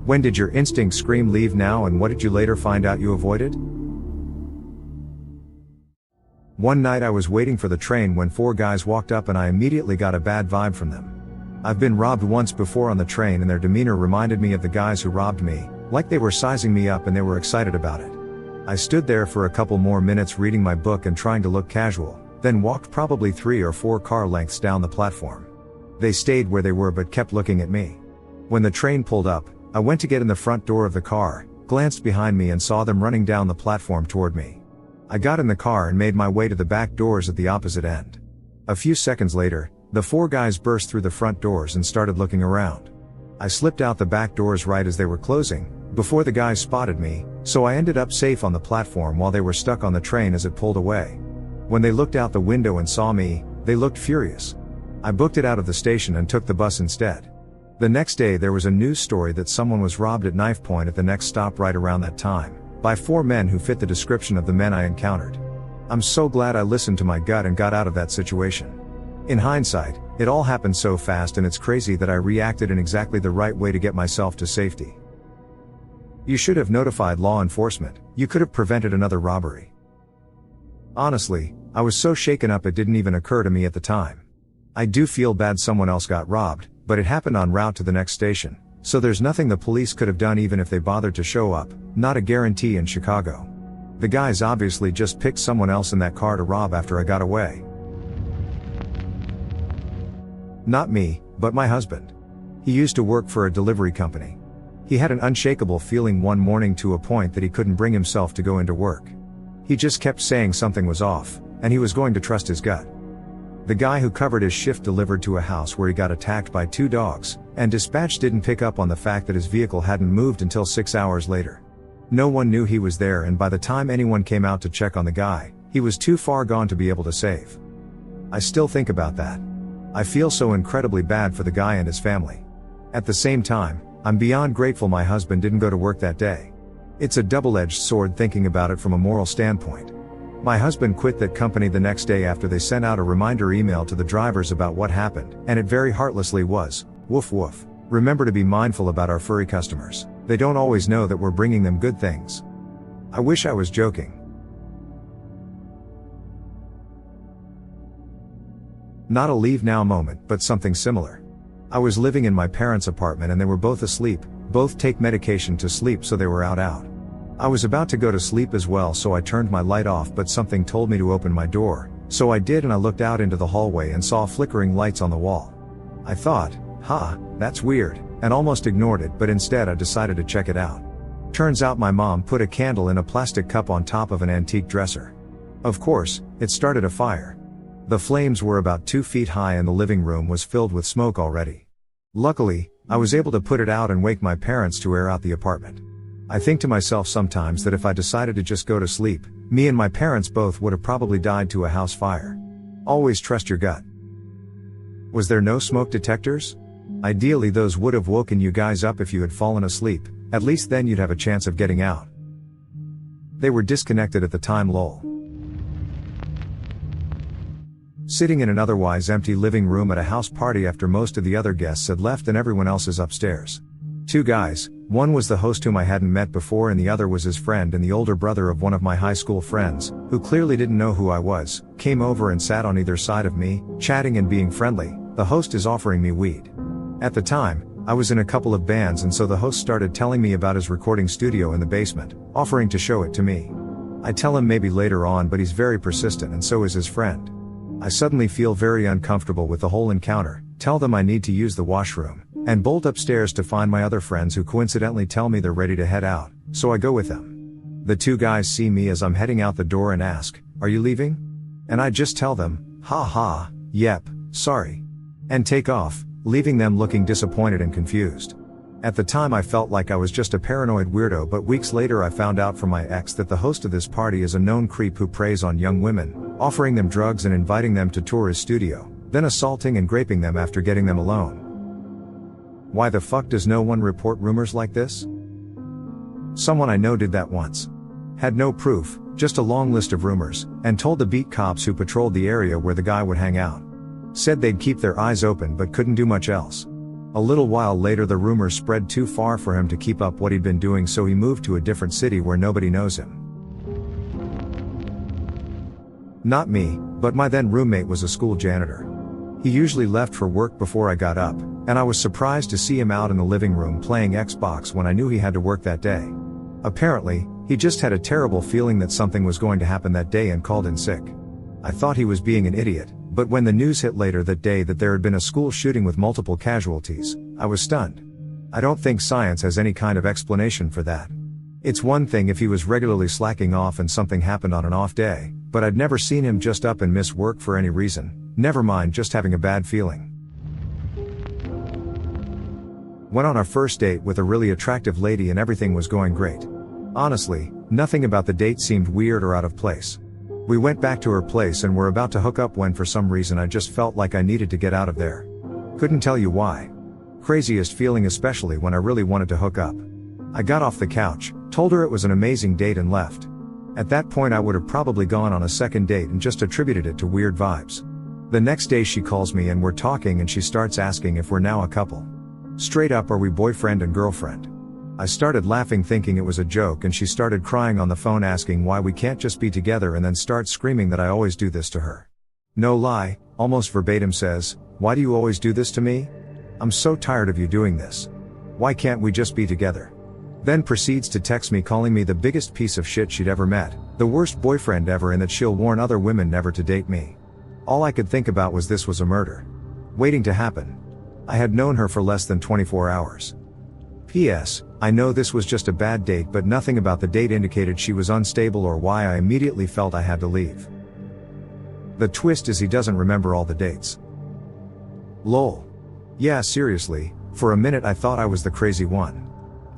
When did your instinct scream leave now, and what did you later find out you avoided? One night I was waiting for the train when 4 guys walked up and I immediately got a bad vibe from them. I've been robbed once before on the train and their demeanor reminded me of the guys who robbed me, like they were sizing me up and they were excited about it. I stood there for a couple more minutes reading my book and trying to look casual, then walked probably 3 or 4 car lengths down the platform. They stayed where they were but kept looking at me. When the train pulled up, I went to get in the front door of the car, glanced behind me and saw them running down the platform toward me. I got in the car and made my way to the back doors at the opposite end. A few seconds later, the 4 guys burst through the front doors and started looking around. I slipped out the back doors right as they were closing, before the guys spotted me, so I ended up safe on the platform while they were stuck on the train as it pulled away. When they looked out the window and saw me, they looked furious. I booked it out of the station and took the bus instead. The next day there was a news story that someone was robbed at knife point at the next stop right around that time, by 4 men who fit the description of the men I encountered. I'm so glad I listened to my gut and got out of that situation. In hindsight, it all happened so fast and it's crazy that I reacted in exactly the right way to get myself to safety. You should have notified law enforcement, you could have prevented another robbery. Honestly, I was so shaken up it didn't even occur to me at the time. I do feel bad someone else got robbed, but it happened en route to the next station, so there's nothing the police could have done even if they bothered to show up, not a guarantee in Chicago. The guys obviously just picked someone else in that car to rob after I got away. Not me, but my husband. He used to work for a delivery company. He had an unshakable feeling one morning to a point that he couldn't bring himself to go into work. He just kept saying something was off, and he was going to trust his gut. The guy who covered his shift delivered to a house where he got attacked by 2 dogs, and dispatch didn't pick up on the fact that his vehicle hadn't moved until 6 hours later. No one knew he was there, and by the time anyone came out to check on the guy, he was too far gone to be able to save. I still think about that. I feel so incredibly bad for the guy and his family. At the same time, I'm beyond grateful my husband didn't go to work that day. It's a double-edged sword thinking about it from a moral standpoint. My husband quit that company the next day after they sent out a reminder email to the drivers about what happened, and it very heartlessly was, "Woof woof. Remember to be mindful about our furry customers. They don't always know that we're bringing them good things." I wish I was joking. Not a leave now moment, but something similar. I was living in my parents' apartment and they were both asleep, both take medication to sleep so they were out. I was about to go to sleep as well, so I turned my light off, but something told me to open my door, so I did, and I looked out into the hallway and saw flickering lights on the wall. I thought, that's weird, and almost ignored it, but instead I decided to check it out. Turns out my mom put a candle in a plastic cup on top of an antique dresser. Of course, it started a fire. The flames were about 2 feet high and the living room was filled with smoke already. Luckily, I was able to put it out and wake my parents to air out the apartment. I think to myself sometimes that if I decided to just go to sleep, me and my parents both would have probably died to a house fire. Always trust your gut. Was there no smoke detectors? Ideally those would have woken you guys up if you had fallen asleep, at least then you'd have a chance of getting out. They were disconnected at the time, lol. Sitting in an otherwise empty living room at a house party after most of the other guests had left and everyone else is upstairs. 2 guys, one was the host whom I hadn't met before and the other was his friend and the older brother of one of my high school friends, who clearly didn't know who I was, came over and sat on either side of me, chatting and being friendly. The host is offering me weed. At the time, I was in a couple of bands and so the host started telling me about his recording studio in the basement, offering to show it to me. I tell him maybe later on, but he's very persistent and so is his friend. I suddenly feel very uncomfortable with the whole encounter, tell them I need to use the washroom, and bolt upstairs to find my other friends who coincidentally tell me they're ready to head out, so I go with them. The 2 guys see me as I'm heading out the door and ask, "Are you leaving?" And I just tell them, "Yep, sorry," and take off, leaving them looking disappointed and confused. At the time I felt like I was just a paranoid weirdo, but weeks later I found out from my ex that the host of this party is a known creep who preys on young women, offering them drugs and inviting them to tour his studio, then assaulting and raping them after getting them alone. Why the fuck does no one report rumors like this? Someone I know did that once. Had no proof, just a long list of rumors, and told the beat cops who patrolled the area where the guy would hang out. Said they'd keep their eyes open but couldn't do much else. A little while later the rumors spread too far for him to keep up what he'd been doing, so he moved to a different city where nobody knows him. Not me, but my then roommate was a school janitor. He usually left for work before I got up, and I was surprised to see him out in the living room playing Xbox when I knew he had to work that day. Apparently, he just had a terrible feeling that something was going to happen that day and called in sick. I thought he was being an idiot, but when the news hit later that day that there had been a school shooting with multiple casualties, I was stunned. I don't think science has any kind of explanation for that. It's one thing if he was regularly slacking off and something happened on an off day, but I'd never seen him just up and miss work for any reason, never mind just having a bad feeling. Went on our first date with a really attractive lady and everything was going great. Honestly, nothing about the date seemed weird or out of place. We went back to her place and were about to hook up when for some reason I just felt like I needed to get out of there. Couldn't tell you why. Craziest feeling, especially when I really wanted to hook up. I got off the couch, told her it was an amazing date and left. At that point I would have probably gone on a second date and just attributed it to weird vibes. The next day she calls me and we're talking and she starts asking if we're now a couple. Straight up, are we boyfriend and girlfriend? I started laughing thinking it was a joke and she started crying on the phone asking why we can't just be together and then starts screaming that I always do this to her. No lie, almost verbatim says, "Why do you always do this to me? I'm so tired of you doing this. Why can't we just be together?" Then proceeds to text me calling me the biggest piece of shit she'd ever met, the worst boyfriend ever, and that she'll warn other women never to date me. All I could think about was this was a murder waiting to happen. I had known her for less than 24 hours. P.S. I know this was just a bad date, but nothing about the date indicated she was unstable or why I immediately felt I had to leave. The twist is he doesn't remember all the dates. Lol. Yeah, seriously, for a minute I thought I was the crazy one.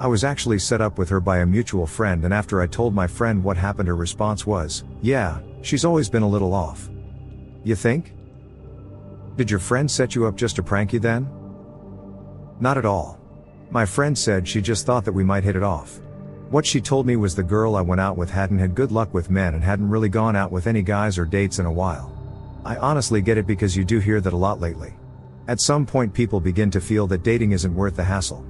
I was actually set up with her by a mutual friend, and after I told my friend what happened her response was, "Yeah, she's always been a little off." You think? Did your friend set you up just to prank you then? Not at all. My friend said she just thought that we might hit it off. What she told me was the girl I went out with hadn't had good luck with men and hadn't really gone out with any guys or dates in a while. I honestly get it because you do hear that a lot lately. At some point people begin to feel that dating isn't worth the hassle.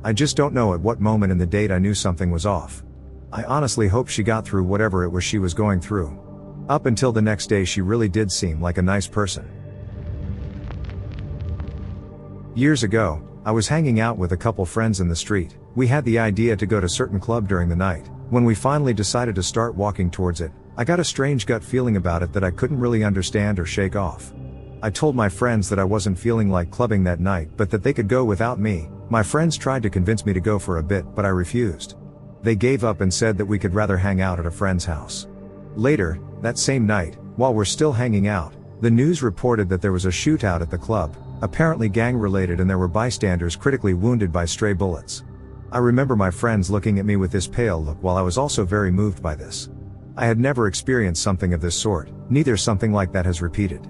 I just don't know at what moment in the date I knew something was off. I honestly hope she got through whatever it was she was going through. Up until the next day she really did seem like a nice person. Years ago, I was hanging out with a couple friends in the street. We had the idea to go to a certain club during the night. When we finally decided to start walking towards it, I got a strange gut feeling about it that I couldn't really understand or shake off. I told my friends that I wasn't feeling like clubbing that night, but that they could go without me. My friends tried to convince me to go for a bit, but I refused. They gave up and said that we could rather hang out at a friend's house. Later, that same night, while we're still hanging out, the news reported that there was a shootout at the club, apparently gang-related, and there were bystanders critically wounded by stray bullets. I remember my friends looking at me with this pale look while I was also very moved by this. I had never experienced something of this sort, neither something like that has repeated.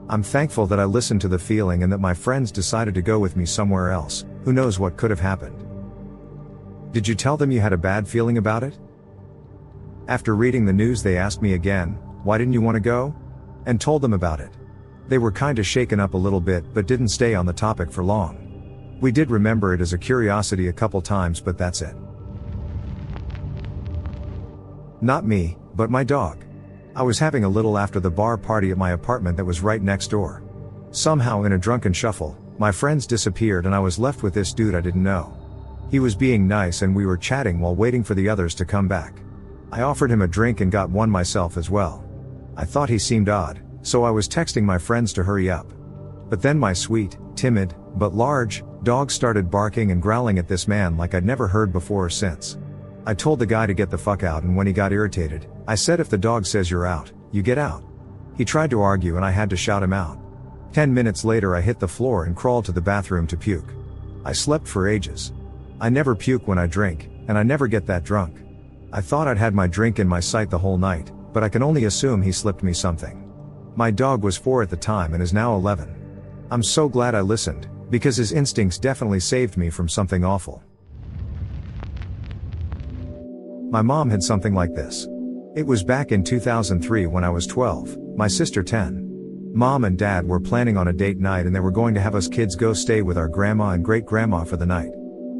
I'm thankful that I listened to the feeling and that my friends decided to go with me somewhere else. Who knows what could have happened. Did you tell them you had a bad feeling about it? After reading the news they asked me again, "Why didn't you want to go?" And told them about it. They were kinda shaken up a little bit but didn't stay on the topic for long. We did remember it as a curiosity a couple times, but that's it. Not me, but my dog. I was having a little after the bar party at my apartment that was right next door. Somehow in a drunken shuffle, my friends disappeared and I was left with this dude I didn't know. He was being nice and we were chatting while waiting for the others to come back. I offered him a drink and got one myself as well. I thought he seemed odd, so I was texting my friends to hurry up. But then my sweet, timid, but large, dog started barking and growling at this man like I'd never heard before or since. I told the guy to get the fuck out, and when he got irritated, I said, "If the dog says you're out, you get out." He tried to argue and I had to shout him out. 10 minutes later I hit the floor and crawled to the bathroom to puke. I slept for ages. I never puke when I drink, and I never get that drunk. I thought I'd had my drink in my sight the whole night, but I can only assume he slipped me something. My dog was 4 at the time and is now 11. I'm so glad I listened, because his instincts definitely saved me from something awful. My mom had something like this. It was back in 2003 when I was 12, my sister 10. Mom and Dad were planning on a date night and they were going to have us kids go stay with our grandma and great-grandma for the night.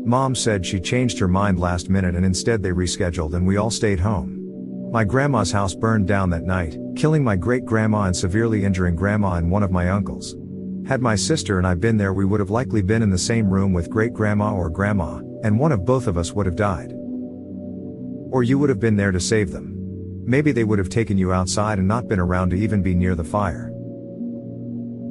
Mom said she changed her mind last minute and instead they rescheduled and we all stayed home. My grandma's house burned down that night, killing my great-grandma and severely injuring grandma and one of my uncles. Had my sister and I been there, we would have likely been in the same room with great-grandma or grandma, and one of both of us would have died. Or you would have been there to save them. Maybe they would have taken you outside and not been around to even be near the fire.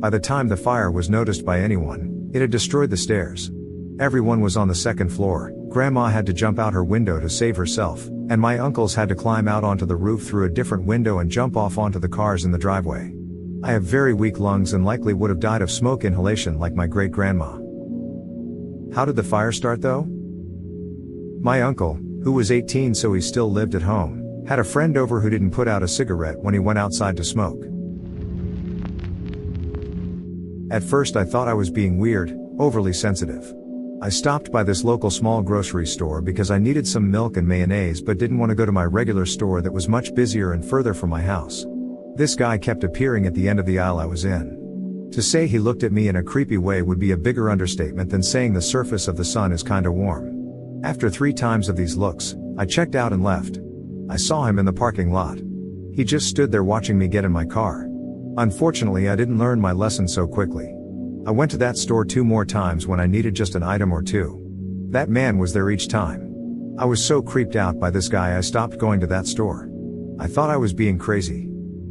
By the time the fire was noticed by anyone, it had destroyed the stairs. Everyone was on the second floor, grandma had to jump out her window to save herself, and my uncles had to climb out onto the roof through a different window and jump off onto the cars in the driveway. I have very weak lungs and likely would have died of smoke inhalation like my great-grandma. How did the fire start though? My uncle, who was 18 so he still lived at home, had a friend over who didn't put out a cigarette when he went outside to smoke. At first I thought I was being weird, overly sensitive. I stopped by this local small grocery store because I needed some milk and mayonnaise but didn't want to go to my regular store that was much busier and further from my house. This guy kept appearing at the end of the aisle I was in. To say he looked at me in a creepy way would be a bigger understatement than saying the surface of the sun is kinda warm. After 3 times of these looks, I checked out and left. I saw him in the parking lot. He just stood there watching me get in my car. Unfortunately, I didn't learn my lesson so quickly. I went to that store 2 more times when I needed just an item or 2. That man was there each time. I was so creeped out by this guy I stopped going to that store. I thought I was being crazy.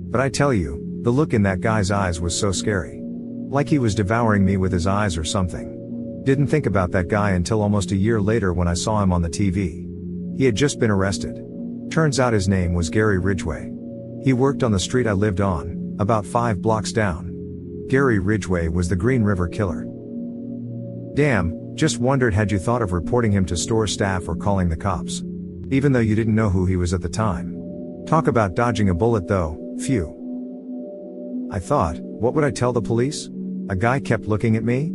But I tell you, the look in that guy's eyes was so scary. Like he was devouring me with his eyes or something. Didn't think about that guy until almost a year later when I saw him on the TV. He had just been arrested. Turns out his name was Gary Ridgway. He worked on the street I lived on, about 5 blocks down. Gary Ridgway was the Green River Killer. Damn, just wondered had you thought of reporting him to store staff or calling the cops. Even though you didn't know who he was at the time. Talk about dodging a bullet though, phew. I thought, what would I tell the police? A guy kept looking at me?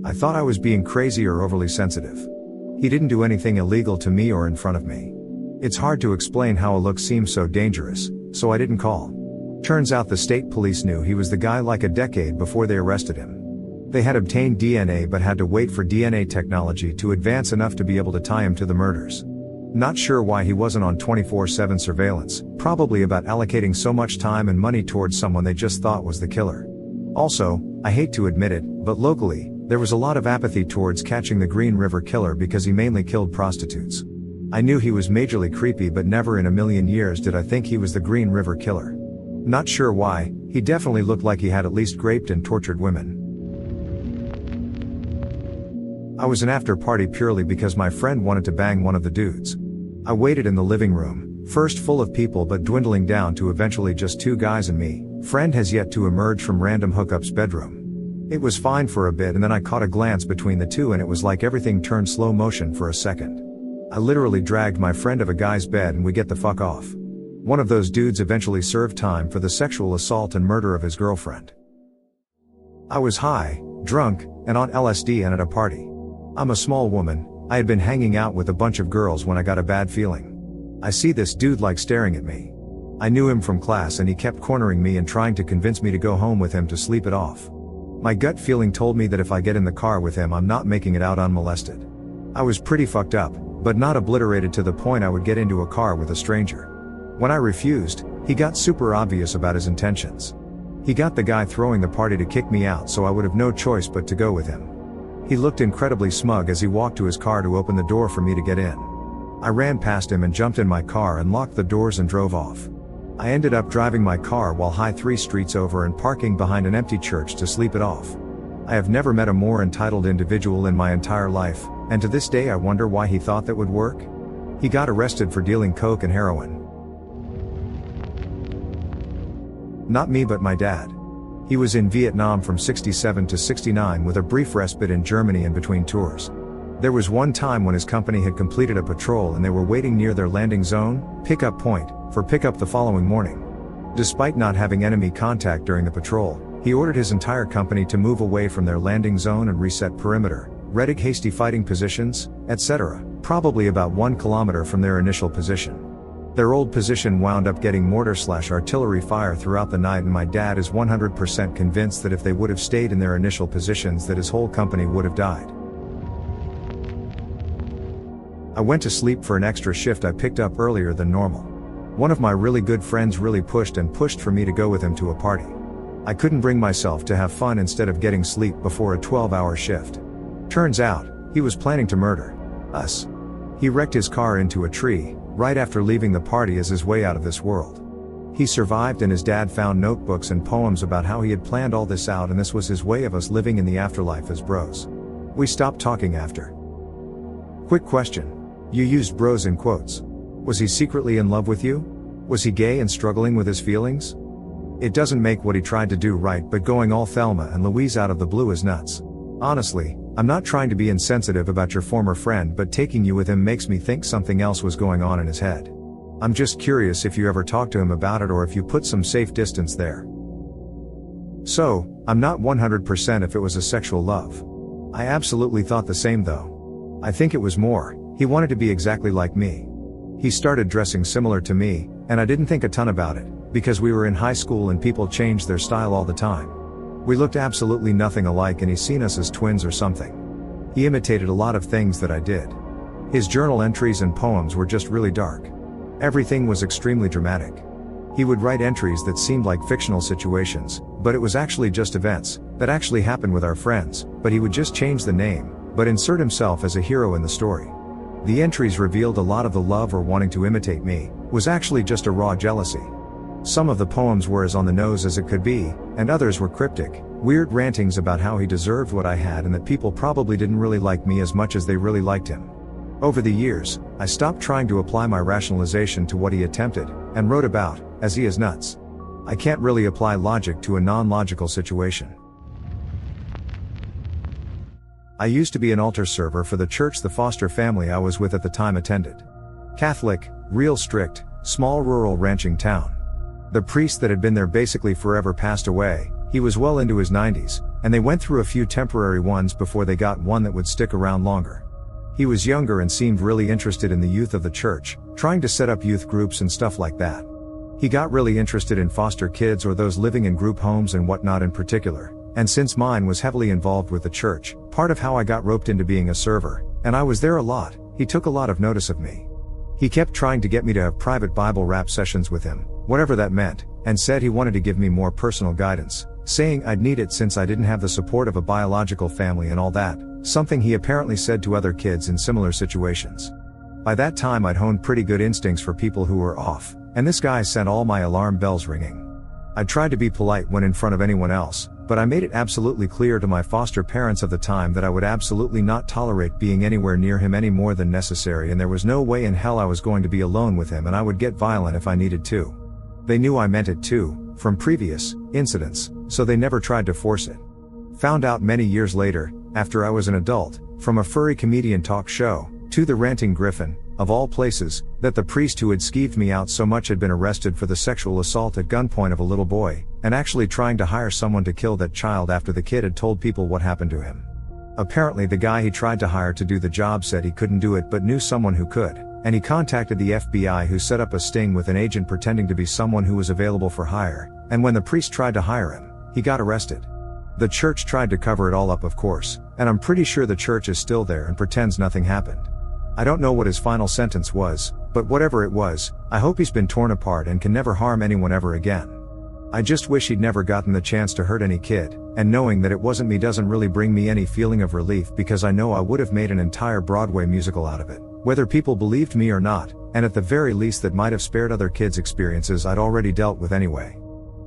I thought I was being crazy or overly sensitive. He didn't do anything illegal to me or in front of me. It's hard to explain how a look seems so dangerous, so I didn't call. Turns out the state police knew he was the guy like a decade before they arrested him. They had obtained DNA but had to wait for DNA technology to advance enough to be able to tie him to the murders. Not sure why he wasn't on 24/7 surveillance, probably about allocating so much time and money towards someone they just thought was the killer. Also, I hate to admit it, but locally, there was a lot of apathy towards catching the Green River Killer because he mainly killed prostitutes. I knew he was majorly creepy but never in a million years did I think he was the Green River Killer. Not sure why, he definitely looked like he had at least raped and tortured women. I was an after party purely because my friend wanted to bang one of the dudes. I waited in the living room, first full of people but dwindling down to eventually just 2 guys and me. Friend has yet to emerge from random hookup's bedroom. It was fine for a bit and then I caught a glance between the two and it was like everything turned slow motion for a second. I literally dragged my friend of a guy's bed and we get the fuck off. One of those dudes eventually served time for the sexual assault and murder of his girlfriend. I was high, drunk, and on LSD and at a party. I'm a small woman, I had been hanging out with a bunch of girls when I got a bad feeling. I see this dude like staring at me. I knew him from class and he kept cornering me and trying to convince me to go home with him to sleep it off. My gut feeling told me that if I get in the car with him I'm not making it out unmolested. I was pretty fucked up, but not obliterated to the point I would get into a car with a stranger. When I refused, he got super obvious about his intentions. He got the guy throwing the party to kick me out so I would have no choice but to go with him. He looked incredibly smug as he walked to his car to open the door for me to get in. I ran past him and jumped in my car and locked the doors and drove off. I ended up driving my car while high 3 streets over and parking behind an empty church to sleep it off. I have never met a more entitled individual in my entire life, and to this day I wonder why he thought that would work. He got arrested for dealing coke and heroin. Not me but my dad. He was in Vietnam from 67 to 69 with a brief respite in Germany in between tours. There was one time when his company had completed a patrol and they were waiting near their landing zone, pickup point, for pickup the following morning. Despite not having enemy contact during the patrol, he ordered his entire company to move away from their landing zone and reset perimeter, ready hasty fighting positions, etc., probably about 1 kilometer from their initial position. Their old position wound up getting mortar/artillery fire throughout the night, and my dad is 100% convinced that if they would have stayed in their initial positions that his whole company would have died. I went to sleep for an extra shift I picked up earlier than normal. One of my really good friends really pushed for me to go with him to a party. I couldn't bring myself to have fun instead of getting sleep before a 12-hour shift. Turns out, he was planning to murder us. He wrecked his car into a tree, right after leaving the party as his way out of this world. He survived, and his dad found notebooks and poems about how he had planned all this out, and this was his way of us living in the afterlife as bros. We stopped talking after. Quick question. You used bros in quotes. Was he secretly in love with you? Was he gay and struggling with his feelings? It doesn't make what he tried to do right, but going all Thelma and Louise out of the blue is nuts. Honestly, I'm not trying to be insensitive about your former friend, but taking you with him makes me think something else was going on in his head. I'm just curious if you ever talked to him about it or if you put some safe distance there. So, I'm not 100% if it was a sexual love. I absolutely thought the same though. I think it was more, he wanted to be exactly like me. He started dressing similar to me, and I didn't think a ton about it, because we were in high school and people changed their style all the time. We looked absolutely nothing alike, and he's seen us as twins or something. He imitated a lot of things that I did. His journal entries and poems were just really dark. Everything was extremely dramatic. He would write entries that seemed like fictional situations, but it was actually just events that actually happened with our friends, but he would just change the name, but insert himself as a hero in the story. The entries revealed a lot of the love or wanting to imitate me was actually just a raw jealousy. Some of the poems were as on the nose as it could be, and others were cryptic, weird rantings about how he deserved what I had and that people probably didn't really like me as much as they really liked him. Over the years, I stopped trying to apply my rationalization to what he attempted, and wrote about, as he is nuts. I can't really apply logic to a non-logical situation. I used to be an altar server for the church the foster family I was with at the time attended. Catholic, real strict, small rural ranching town. The priest that had been there basically forever passed away. He was well into his 90s, and they went through a few temporary ones before they got one that would stick around longer. He was younger and seemed really interested in the youth of the church, trying to set up youth groups and stuff like that. He got really interested in foster kids or those living in group homes and whatnot in particular, and since mine was heavily involved with the church, part of how I got roped into being a server, and I was there a lot, he took a lot of notice of me. He kept trying to get me to have private Bible rap sessions with him, whatever that meant, and said he wanted to give me more personal guidance, saying I'd need it since I didn't have the support of a biological family and all that, something he apparently said to other kids in similar situations. By that time I'd honed pretty good instincts for people who were off, and this guy sent all my alarm bells ringing. I tried to be polite when in front of anyone else, but I made it absolutely clear to my foster parents of the time that I would absolutely not tolerate being anywhere near him any more than necessary, and there was no way in hell I was going to be alone with him, and I would get violent if I needed to. They knew I meant it too, from previous incidents, so they never tried to force it. Found out many years later, after I was an adult, from a furry comedian talk show, to the Ranting Griffin, of all places, that the priest who had skeeved me out so much had been arrested for the sexual assault at gunpoint of a little boy, and actually trying to hire someone to kill that child after the kid had told people what happened to him. Apparently the guy he tried to hire to do the job said he couldn't do it but knew someone who could, and he contacted the FBI, who set up a sting with an agent pretending to be someone who was available for hire, and when the priest tried to hire him, he got arrested. The church tried to cover it all up, of course, and I'm pretty sure the church is still there and pretends nothing happened. I don't know what his final sentence was, but whatever it was, I hope he's been torn apart and can never harm anyone ever again. I just wish he'd never gotten the chance to hurt any kid, and knowing that it wasn't me doesn't really bring me any feeling of relief, because I know I would have made an entire Broadway musical out of it, whether people believed me or not, and at the very least that might have spared other kids experiences I'd already dealt with anyway.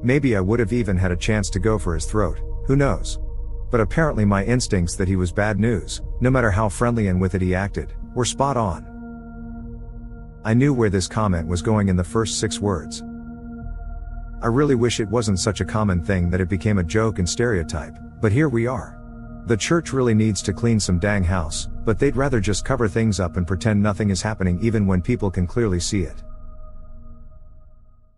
Maybe I would have even had a chance to go for his throat, who knows? But apparently my instincts that he was bad news, no matter how friendly and with it he acted, were spot on. I knew where this comment was going in the first 6 words. I really wish it wasn't such a common thing that it became a joke and stereotype, but here we are. The church really needs to clean some dang house, but they'd rather just cover things up and pretend nothing is happening even when people can clearly see it.